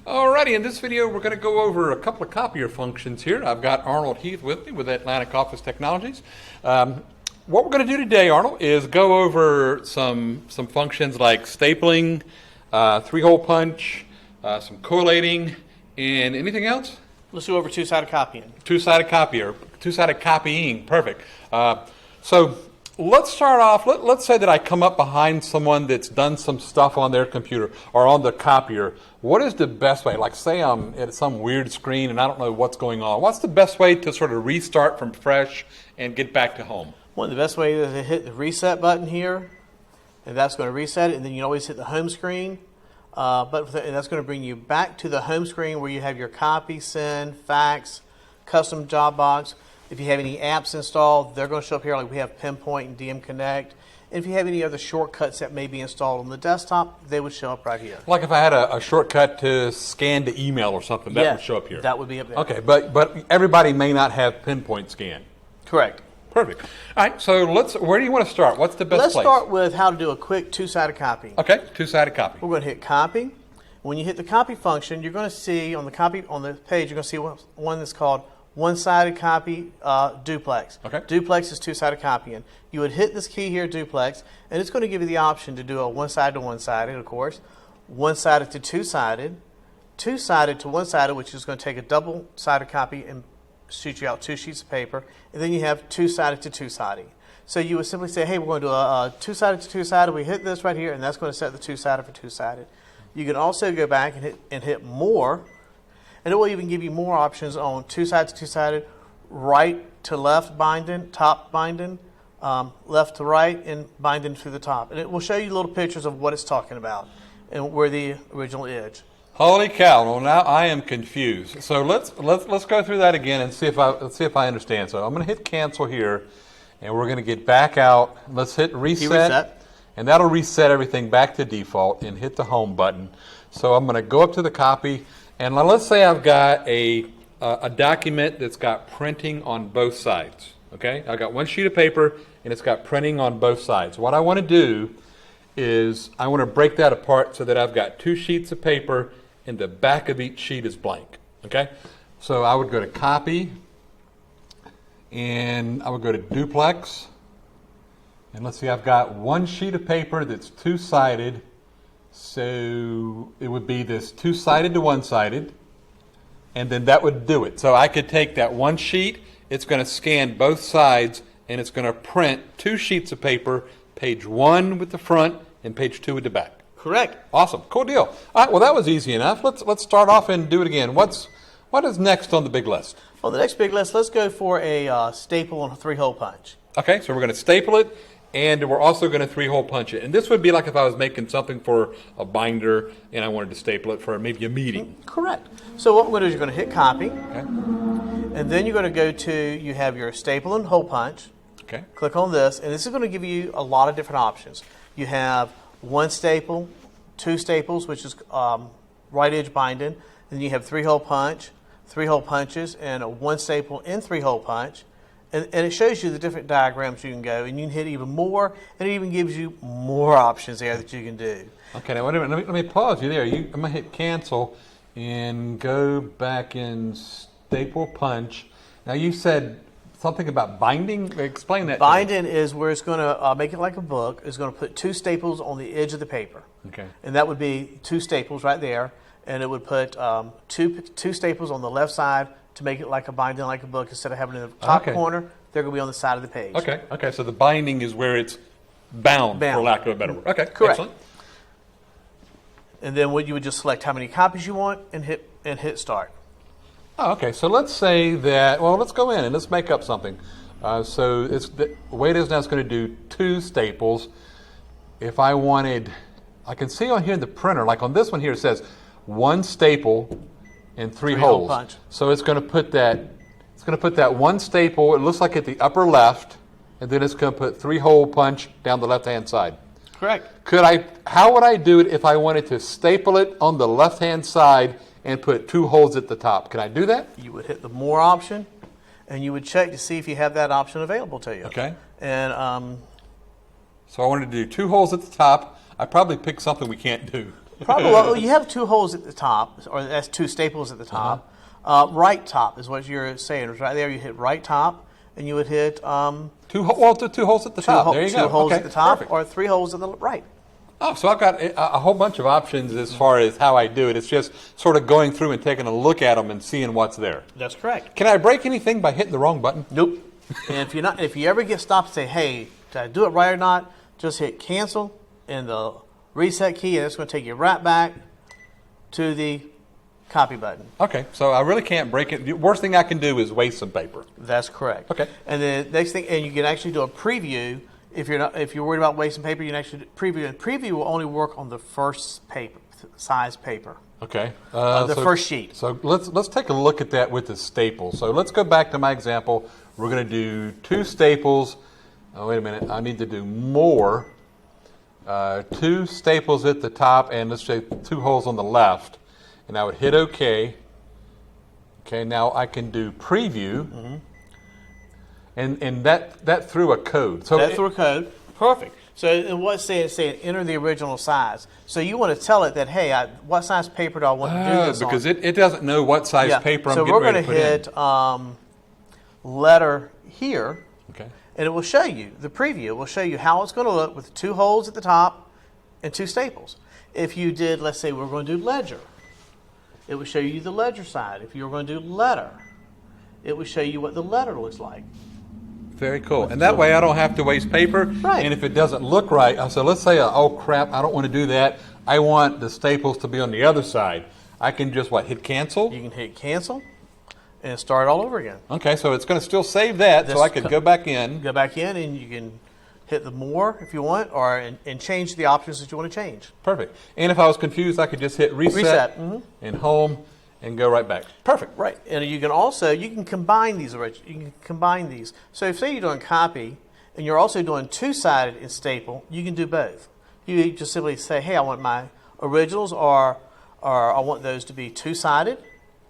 Alrighty, in this video we're going to go over a couple of copier functions here. I've got Arnold Heath with me with Atlantic Office Technologies. What we're going to do today, Arnold, is go over some functions like stapling, three-hole punch, some collating, and anything else? Let's go over two-sided copying. Two-sided copying, perfect. So let's start off, let's say that I come up behind someone that's done some stuff on their computer or on the copier. What is the best way? Like say I'm at some weird screen and I don't know what's going on. What's the best way to sort of restart from fresh and get back to home? One of the best ways is to hit the reset button here, and that's going to reset it, and then you can always hit the home screen. And that's going to bring you back to the home screen where you have your copy, send, fax, custom job box. If you have any apps installed, they're going to show up here, like we have Pinpoint and DM Connect. And if you have any other shortcuts that may be installed on the desktop, they would show up right here. Like if I had a shortcut to scan to email or something, that would show up here. That would be up there. Okay, but everybody may not have Pinpoint scan. Correct. Perfect. All right, so where do you want to start? What's the best place? Let's start with how to do a quick two-sided copy. Okay, two-sided copy. We're going to hit copy. When you hit the copy function, you're going to see on the page, you're going to see one that's called one-sided copy duplex. Okay. Duplex is two-sided copying. You would hit this key here, duplex, and it's going to give you the option to do a one-sided to one-sided, of course, one-sided to two-sided, two-sided to one-sided, which is going to take a double-sided copy and shoot you out 2 sheets of paper, and then you have two-sided to two-sided. So you would simply say, hey, we're going to do a two-sided to two-sided. We hit this right here, and that's going to set the two-sided for two-sided. You can also go back and hit more, and it will even give you more options on two-sided to two-sided, right to left binding, top binding, left to right, and binding to the top. And it will show you little pictures of what it's talking about and where the original is. Holy cow! Well, now I am confused. So let's go through that again and see if I understand. So I'm going to hit cancel here, and we're going to get back out. Let's hit reset, and that'll reset everything back to default. And hit the home button. So I'm going to go up to the copy, and let's say I've got a document that's got printing on both sides. Okay, I've got one sheet of paper, and it's got printing on both sides. What I want to do is I want to break that apart so that I've got 2 sheets of paper and the back of each sheet is blank. Okay, so I would go to copy, and I would go to duplex, and let's see, I've got one sheet of paper that's two-sided, so it would be this two-sided to one-sided, and then that would do it. So I could take that one sheet, it's going to scan both sides, and it's going to print 2 sheets of paper, page 1 with the front and page 2 with the back. Correct. Awesome. Cool deal. All right, well, that was easy enough. Let's start off and do it again. What is next on the big list? On the next big list, let's go for a staple and a three-hole punch. Okay, so we're going to staple it, and we're also going to three-hole punch it. And this would be like if I was making something for a binder and I wanted to staple it for maybe a meeting. Correct. So what we're going to do is you're going to hit copy, Okay. and then you're going to go to, you have your staple and hole punch. Okay. Click on this, and this is going to give you a lot of different options. You have one staple, 2 staples, which is right edge binding. Then you have three-hole punch, 3-hole punches, and a 1 staple and 3-hole punch. And it shows you the different diagrams you can go, and you can hit even more, and it even gives you more options there that you can do. Okay, now wait a minute. Let me pause you there. I'm going to hit cancel and go back in staple punch. Now you said something about binding. Explain that. Binding is where it's going to make it like a book. It's going to put 2 staples on the edge of the paper. Okay. And that would be 2 staples right there. And it would put two staples on the left side to make it like a binding, like a book. Instead of having it in the top corner, they're going to be on the side of the page. Okay. Okay. So the binding is where it's bound. For lack of a better word. Okay. Correct. Excellent. And then you would just select how many copies you want and hit start. Oh, okay, so let's say that, well, let's go in and let's make up something. So the way it is now, it's going to do 2 staples. If I wanted, I can see on here in the printer, like on this one here, it says 1 staple and 3 holes. Punch. So it's going to put that 1 staple, it looks like at the upper left, and then it's going to put 3-hole punch down the left-hand side. Correct. How would I do it if I wanted to staple it on the left-hand side and put 2 holes at the top? Can I do that? You would hit the more option, and you would check to see if you have that option available to you. Okay. And so I wanted to do 2 holes at the top. I probably picked something we can't do. Probably. Well, you have two holes at the top, or that's two staples at the top. Right top is what you're saying. Right there, you hit right top, and you would hit two holes at the top. There you go. Two holes Okay, at the top, perfect. or three holes at the right. Oh, so I've got a whole bunch of options as far as how I do it. It's just sort of going through and taking a look at them and seeing what's there. That's correct. Can I break anything by hitting the wrong button? Nope. And if you ever get stopped and say, "Hey, did I do it right or not?" Just hit cancel and the reset key, and it's going to take you right back to the copy button. Okay, so I really can't break it. The worst thing I can do is waste some paper. That's correct. Okay. And then next thing, and you can actually do a preview. If you're worried about wasting paper, you can actually preview. And preview will only work on the first paper size paper. Okay. The first sheet. So let's take a look at that with the staples. So let's go back to my example. We're going to do two staples. Oh, wait a minute. I need to do more. Two staples at the top, and let's say two holes on the left. And I would hit OK. Okay, now I can do preview. Mm-hmm. And that threw a code. So that threw a code. Perfect. So what's saying enter the original size. So you want to tell it that, hey, what size paper do I want to do this because on? it doesn't know what size paper I'm getting ready to put in. So we're going to hit letter here. Okay. And it will show you, the preview, it will show you how it's going to look with two holes at the top and two staples. If you did, let's say we're going to do ledger, it will show you the ledger side. If you were going to do letter, it will show you what the letter looks like. Very cool. And that way I don't have to waste paper. Right. And if it doesn't look right, so let's say, oh crap, I don't want to do that. I want the staples to be on the other side. I can just, hit cancel? You can hit cancel and start all over again. Okay, so it's going to still save that, so I could go back in. Go back in and you can hit the more if you want, or and change the options that you want to change. Perfect. And if I was confused, I could just hit reset. And home and go right back. Perfect. Right. And you can combine these. You can combine these. So if say you're doing copy and you're also doing two-sided and staple, you can do both. You just simply say, hey, I want my originals or I want those to be two-sided,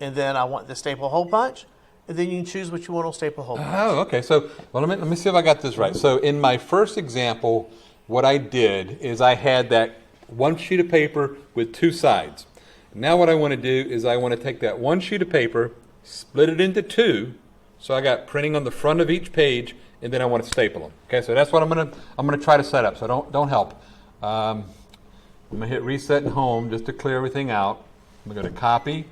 and then I want the staple hole punch, and then you can choose what you want on staple hole punch. Oh, okay. So let me see if I got this right. So in my first example, what I did is I had that one sheet of paper with two sides. Now what I want to do is I want to take that one sheet of paper, split it into two, so I got printing on the front of each page, and then I want to staple them. Okay, so that's what I'm gonna try to set up. So don't help. I'm gonna hit reset and home just to clear everything out. I'm gonna go to copy,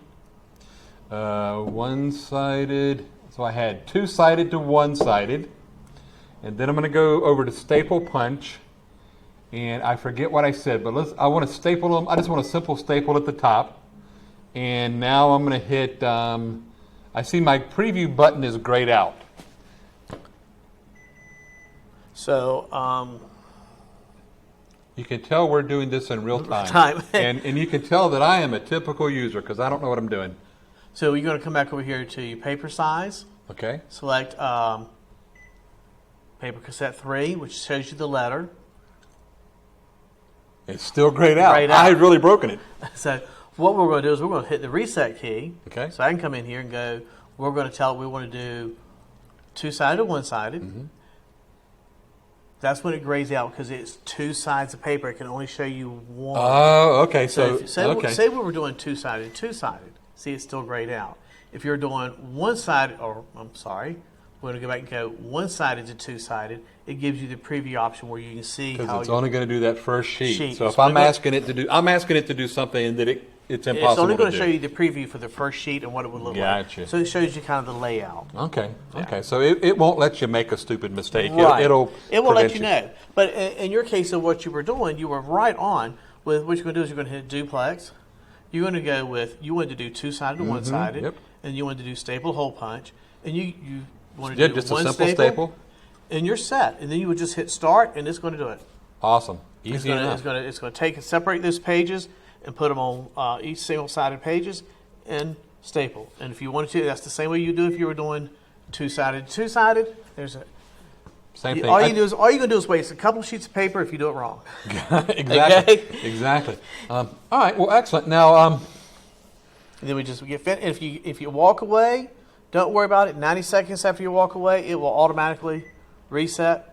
one-sided. So I had two-sided to one-sided, and then I'm gonna go over to staple punch. And I forget what I said, but I want to staple them. I just want a simple staple at the top. And now I'm going to hit, I see my preview button is grayed out. So you can tell we're doing this in real time. and you can tell that I am a typical user because I don't know what I'm doing. So you're going to come back over here to your paper size. Okay. Select paper cassette 3, which shows you the letter. It's still grayed out. I had really broken it. So what we're going to do is we're going to hit the reset key. Okay. So I can come in here and go, we're going to tell it we want to do two-sided or one-sided. Mm-hmm. That's when it grays out because it's two sides of paper. It can only show you one. Oh, okay. So say we were doing two-sided. See, it's still grayed out. If you're doing one-sided, or I'm sorry, we're going to go back and go one-sided to two-sided. It gives you the preview option where you can see how it's only going to do that first sheet. So if I'm asking it to do something that it's impossible to do. It's only going to show you the preview for the first sheet and what it would look like. Gotcha. So it shows you kind of the layout. Okay. Yeah. Okay. So it won't let you make a stupid mistake. Right. It will let you know. But in your case of what you were doing, you were right on with what you're going to do is you're going to hit duplex. You're going to go with, you wanted to do two-sided to one-sided. Yep. And you wanted to do staple hole punch. And you wanted to do just one a simple staple. And you're set. And then you would just hit start, and it's going to do it. Awesome. Easy enough. It's going to separate those pages and put them on each single-sided pages and staple. And if you wanted to, that's the same way you do if you were doing two-sided. Two-sided, there's a same thing. All you're going to do is waste a couple sheets of paper if you do it wrong. Exactly. Okay? Exactly. All right. Well, excellent. Now, and then we just get fit. If you walk away, don't worry about it. 90 seconds after you walk away, it will automatically reset.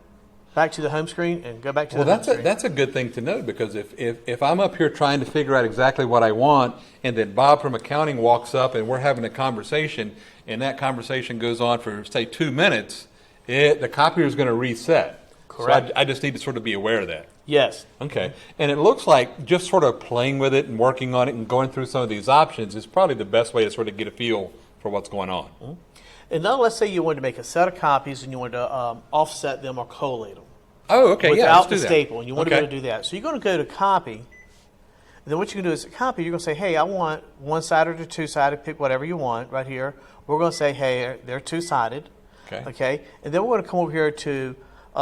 back to the home screen and go back to the home screen. That's a good thing to know, because if I'm up here trying to figure out exactly what I want, and then Bob from accounting walks up and we're having a conversation, and that conversation goes on for, say, 2 minutes, the copier is going to reset. Correct. So I just need to sort of be aware of that. Yes. Okay. And it looks like just sort of playing with it and working on it and going through some of these options is probably the best way to sort of get a feel for what's going on. Mm-hmm. And now let's say you wanted to make a set of copies and you wanted to offset them or collate them. Oh, okay. Yeah, let's without do the that. staple, and you want to be able to do that. So you're going to go to copy, and then what you can do is copy. You're going to say, hey, I want one-sided or two-sided. Pick whatever you want right here. We're going to say, hey, they're two-sided. Okay. And then we're going to come over here to,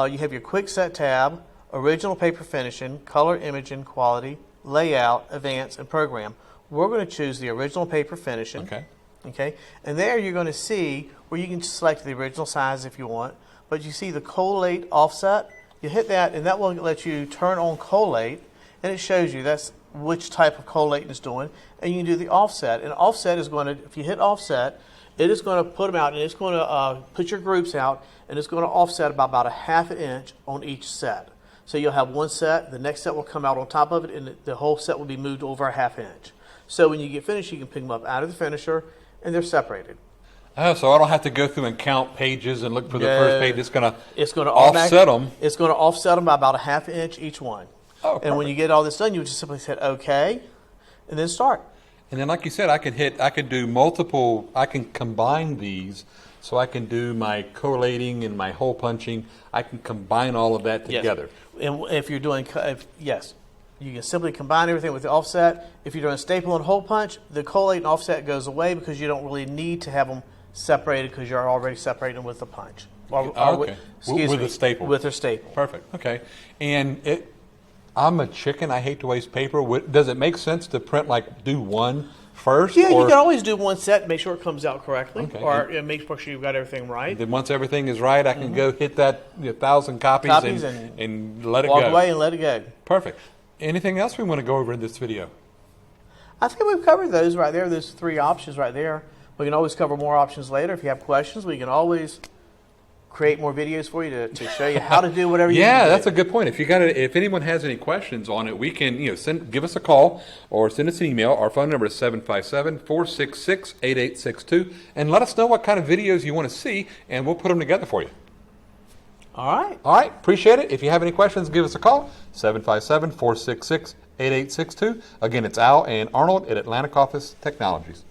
you have your quick set tab, original paper finishing, color imaging, quality, layout, advanced, and program. We're going to choose the original paper finishing. Okay. Okay. And there you're going to see where you can select the original size if you want, but you see the collate offset. You hit that, and that will let you turn on collate, and it shows you that's which type of collate it's doing, and you can do the offset. And offset is going to, if you hit offset, it is going to put them out, and it's going to put your groups out, and it's going to offset about a ½ inch on each set. So you'll have one set, the next set will come out on top of it, and the whole set will be moved over a ½ inch. So when you get finished, you can pick them up out of the finisher, and they're separated. Oh, so I don't have to go through and count pages and look for the first page. It's going to offset them. It's going to offset them by about a ½ inch each one. Oh, perfect. And when you get all this done, you just simply hit OK, and then start. And then, like you said, I can do multiple. I can combine these, so I can do my collating and my hole punching. I can combine all of that together. Yes. And if you're doing, yes, you can simply combine everything with the offset. If you're doing staple and hole punch, the collate and offset goes away because you don't really need to have them separated because you're already separating them with the punch. Okay. With the staple. With their staple. Perfect. Okay. And I'm a chicken. I hate to waste paper. Does it make sense to do one first? Yeah, you can always do one set, make sure it comes out correctly, Okay. or make sure you've got everything right. Then once everything is right, I can go hit that 1,000 copies and let it go. Walk away and let it go. Perfect. Anything else we want to go over in this video? I think we've covered those right there. There's 3 options right there. We can always cover more options later. If you have questions, we can always create more videos for you to show you how to do whatever you need to do. Yeah, that's a good point. If anyone has any questions on it, we can give us a call or send us an email. Our phone number is 757-466-8862, and let us know what kind of videos you want to see, and we'll put them together for you. All right. All right, appreciate it. If you have any questions, give us a call, 757-466-8862. Again, it's Al and Arnold at Atlantic Office Technologies.